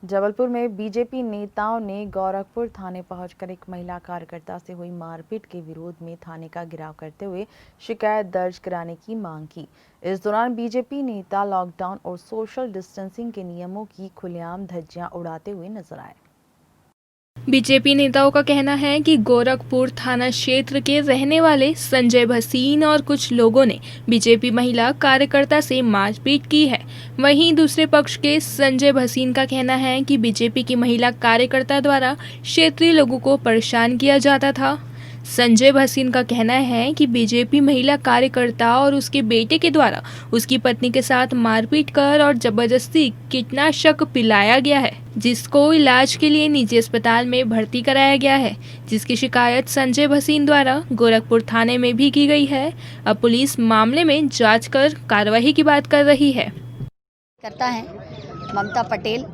जबलपुर में बीजेपी नेताओं ने गोरखपुर थाने पहुंचकर एक महिला कार्यकर्ता से हुई मारपीट के विरोध में थाने का घेराव करते हुए शिकायत दर्ज कराने की मांग की। इस दौरान बीजेपी नेता लॉकडाउन और सोशल डिस्टेंसिंग के नियमों की खुलेआम धज्जियां उड़ाते हुए नजर आए। बीजेपी नेताओं का कहना है कि गोरखपुर थाना क्षेत्र के रहने वाले संजय भसीन और कुछ लोगों ने बीजेपी महिला कार्यकर्ता से मारपीट की है। वहीं दूसरे पक्ष के संजय भसीन का कहना है कि बीजेपी की महिला कार्यकर्ता द्वारा क्षेत्रीय लोगों को परेशान किया जाता था। संजय भसीन का कहना है कि बीजेपी महिला कार्यकर्ता और उसके बेटे के द्वारा उसकी पत्नी के साथ मारपीट कर और जबरदस्ती कीटनाशक पिलाया गया है, जिसको इलाज के लिए निजी अस्पताल में भर्ती कराया गया है, जिसकी शिकायत संजय भसीन द्वारा गोरखपुर थाने में भी की गई है। अब पुलिस मामले में जांच कर कार्रवाई की बात कर रही है। करता है ममता पटेल,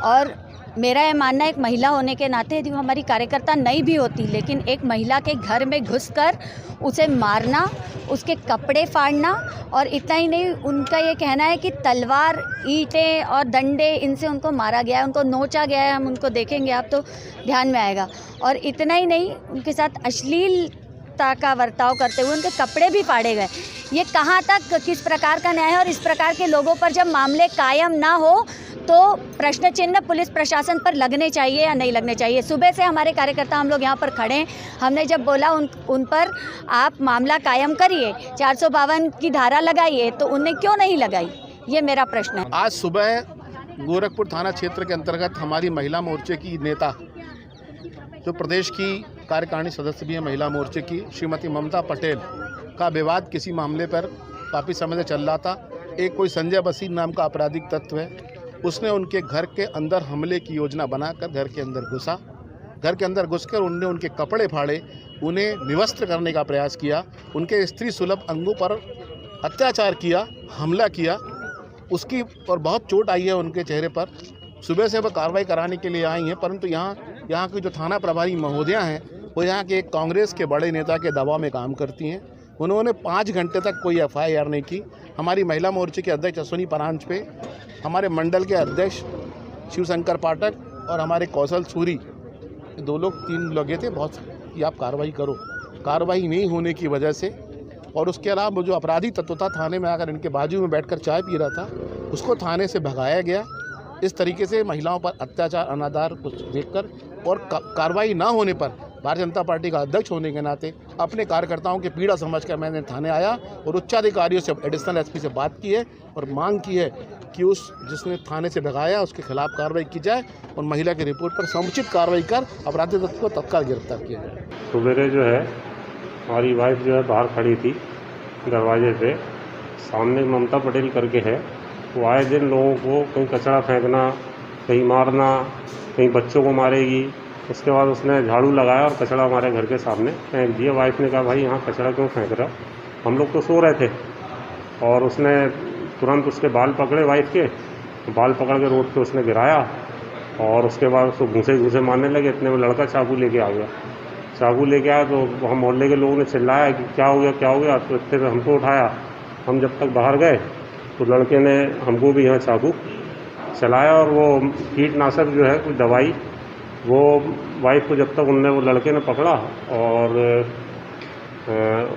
और मेरा ये मानना है एक महिला होने के नाते यदि वो हमारी कार्यकर्ता नहीं भी होती, लेकिन एक महिला के घर में घुसकर उसे मारना, उसके कपड़े फाड़ना, और इतना ही नहीं, उनका ये कहना है कि तलवार, ईंटें और डंडे, इनसे उनको मारा गया है, उनको नोचा गया है। हम उनको देखेंगे आप तो ध्यान में आएगा। और इतना ही नहीं, उनके साथ अश्लीलता का बर्ताव करते हुए उनके कपड़े भी फाड़े गए। ये कहाँ तक किस प्रकार का न्याय है? और इस प्रकार के लोगों पर जब मामले कायम ना हो तो प्रश्न चिन्ह पुलिस प्रशासन पर लगने चाहिए या नहीं लगने चाहिए। सुबह से हमारे कार्यकर्ता हम लोग यहाँ पर खड़े हैं। हमने जब बोला उन पर आप मामला कायम करिए, 452 की धारा लगाइए, तो उनने क्यों नहीं लगाई? ये मेरा प्रश्न है। आज सुबह गोरखपुर थाना क्षेत्र के अंतर्गत हमारी महिला मोर्चे की नेता, जो प्रदेश की कार्यकारिणी सदस्य भी है महिला मोर्चे की, श्रीमती ममता पटेल का विवाद किसी मामले पर काफ़ी समय से चल रहा था। एक कोई संजय भसीन नाम का आपराधिक तत्व है, उसने उनके घर के अंदर हमले की योजना बनाकर घर के अंदर घुसा। घर के अंदर घुसकर उनने उनके कपड़े फाड़े, उन्हें निवस्त्र करने का प्रयास किया, उनके स्त्री सुलभ अंगों पर अत्याचार किया, हमला किया, उसकी और बहुत चोट आई है उनके चेहरे पर। सुबह से वह कार्रवाई कराने के लिए आई हैं, परंतु यहाँ की जो थाना प्रभारी महोदया हैं, वो यहाँ के एक कांग्रेस के बड़े नेता के दबाव में काम करती हैं। उन्होंने 5 घंटे तक कोई FIR नहीं की। हमारी महिला मोर्चे के अध्यक्ष अश्विनी परांज पे हमारे मंडल के अध्यक्ष शिवशंकर पाठक और हमारे कौशल सूरी, 2 लोग 3 लगे थे बहुत कि आप कार्रवाई करो। कार्रवाई नहीं होने की वजह से, और उसके अलावा वो जो अपराधी तत्व था थाने में आकर इनके बाजू में बैठकर चाय पी रहा था, उसको थाने से भगाया गया। इस तरीके से महिलाओं पर अत्याचार, अनादर कुछ देखकर और कार्रवाई ना होने पर भारतीय जनता पार्टी का अध्यक्ष होने के नाते अपने कार्यकर्ताओं की पीड़ा समझकर मैंने थाने आया और उच्चाधिकारियों से, एडिशनल SP से बात की है और मांग की है कि जिसने थाने से भगाया उसके खिलाफ कार्रवाई की जाए और महिला की रिपोर्ट पर समुचित कार्रवाई कर अपराधी तत्व को तत्काल गिरफ्तार किया जाए। सवेरे जो है हमारी वाइफ जो है बाहर खड़ी थी दरवाजे पे, सामने ममता पटेल करके है, वो आए दिन लोगों को कहीं कचरा फेंकना, कहीं मारना, कहीं बच्चों को मारेगी। उसके बाद उसने झाड़ू लगाया और कचरा हमारे घर के सामने फेंक दिया। वाइफ ने कहा भाई यहाँ कचरा क्यों फेंक रहा? हम लोग तो सो रहे थे, और उसने तुरंत उसके बाल पकड़े, वाइफ के बाल पकड़ के रोड पे उसने गिराया, और उसके बाद उसको घूसे मारने लगे। इतने में लड़का चाकू लेके आ गया। चाकू लेके आया तो हम मोहल्ले के लोगों ने चिल्लाया कि क्या हो गया। तो इतने में हमको उठाया। हम जब तक बाहर गए तो लड़के ने हमको भी यहाँ चाकू चलाया, और वो कीटनाशक जो है कुछ दवाई, वो वाइफ को जब तक वो लड़के ने पकड़ा, और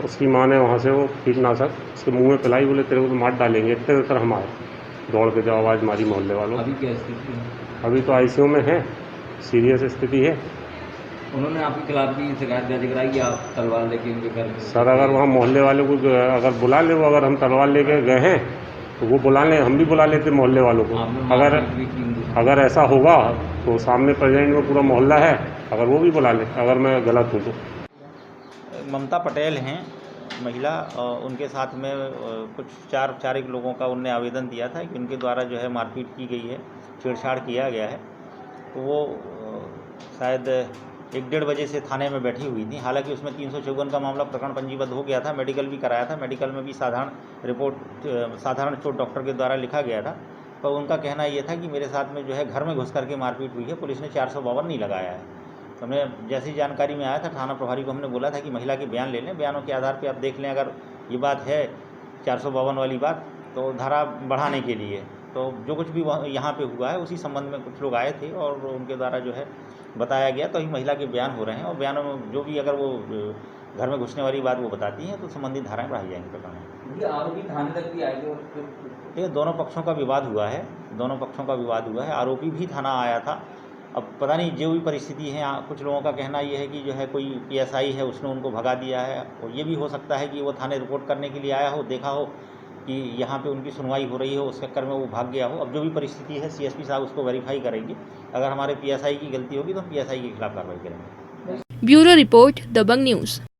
उसकी माँ ने वहाँ से वो कीटनाशक उसके मुंह में पिलाई। बोले तेरे को तो मार डालेंगे। इतने देर हम आए, दौड़ के जब आवाज़ मारी मोहल्ले वालों। अभी क्या स्थिति है? अभी तो ICU में है, सीरियस स्थिति है। उन्होंने आपके खिलाफ भी शिकायत दर्ज कराई कि आप तलवार लेके उनके घर? सर अगर वहाँ मोहल्ले वालों को अगर बुला ले, वो अगर हम तलवार लेके गए हैं तो वो बुला लें, हम भी बुला लेते मोहल्ले वालों को। अगर ऐसा होगा तो सामने प्रेजेंट में पूरा मोहल्ला है, अगर वो भी बुला ले, अगर मैं गलत हूँ तो। ममता पटेल हैं महिला, उनके साथ में कुछ चार एक लोगों का उनने आवेदन दिया था कि उनके द्वारा जो है मारपीट की गई है, छेड़छाड़ किया गया है। तो वो शायद 1-1:30 बजे से थाने में बैठी हुई थी। हालांकि उसमें 354 का मामला प्रकरण पंजीबद्ध हो गया था, मेडिकल भी कराया था। मेडिकल में भी साधारण चोट डॉक्टर के द्वारा लिखा गया था। पर उनका कहना ये था कि मेरे साथ में जो है घर में घुस करके मारपीट हुई है, पुलिस ने 452 नहीं लगाया है। तो हमें जैसी जानकारी में आया था, थाना प्रभारी को हमने बोला था कि महिला के बयान ले लें, बयानों के आधार पर आप देख लें, अगर ये बात है 452 वाली बात, तो धारा बढ़ाने के लिए तो जो कुछ भी यहाँ पे हुआ है उसी संबंध में कुछ लोग आए थे और उनके द्वारा जो है बताया गया। तो अभी महिला के बयान हो रहे हैं और बयानों में जो भी अगर वो घर में घुसने वाली बात वो बताती हैं तो संबंधित धाराएं बढ़ाई जाएंगी प्रकरण में। ये आरोपी थाने तक भी आए थे और फिर ये दोनों पक्षों का विवाद हुआ है, दोनों पक्षों का विवाद हुआ है। आरोपी भी थाना आया था। अब पता नहीं जो भी परिस्थिति है, कुछ लोगों का कहना ये है कि जो है कोई पीएसआई है उसने उनको भगा दिया है और ये भी हो सकता है कि वो थाने रिपोर्ट करने के लिए आया हो, देखा हो कि यहाँ पे उनकी सुनवाई हो रही हो, उस चक्कर में वो भाग गया हो। अब जो भी परिस्थिति है सीएसपी साहब उसको वेरीफाई करेंगे। अगर हमारे पीएसआई की गलती होगी तो हम पीएसआई के खिलाफ कार्रवाई करेंगे। ब्यूरो रिपोर्ट दबंग न्यूज।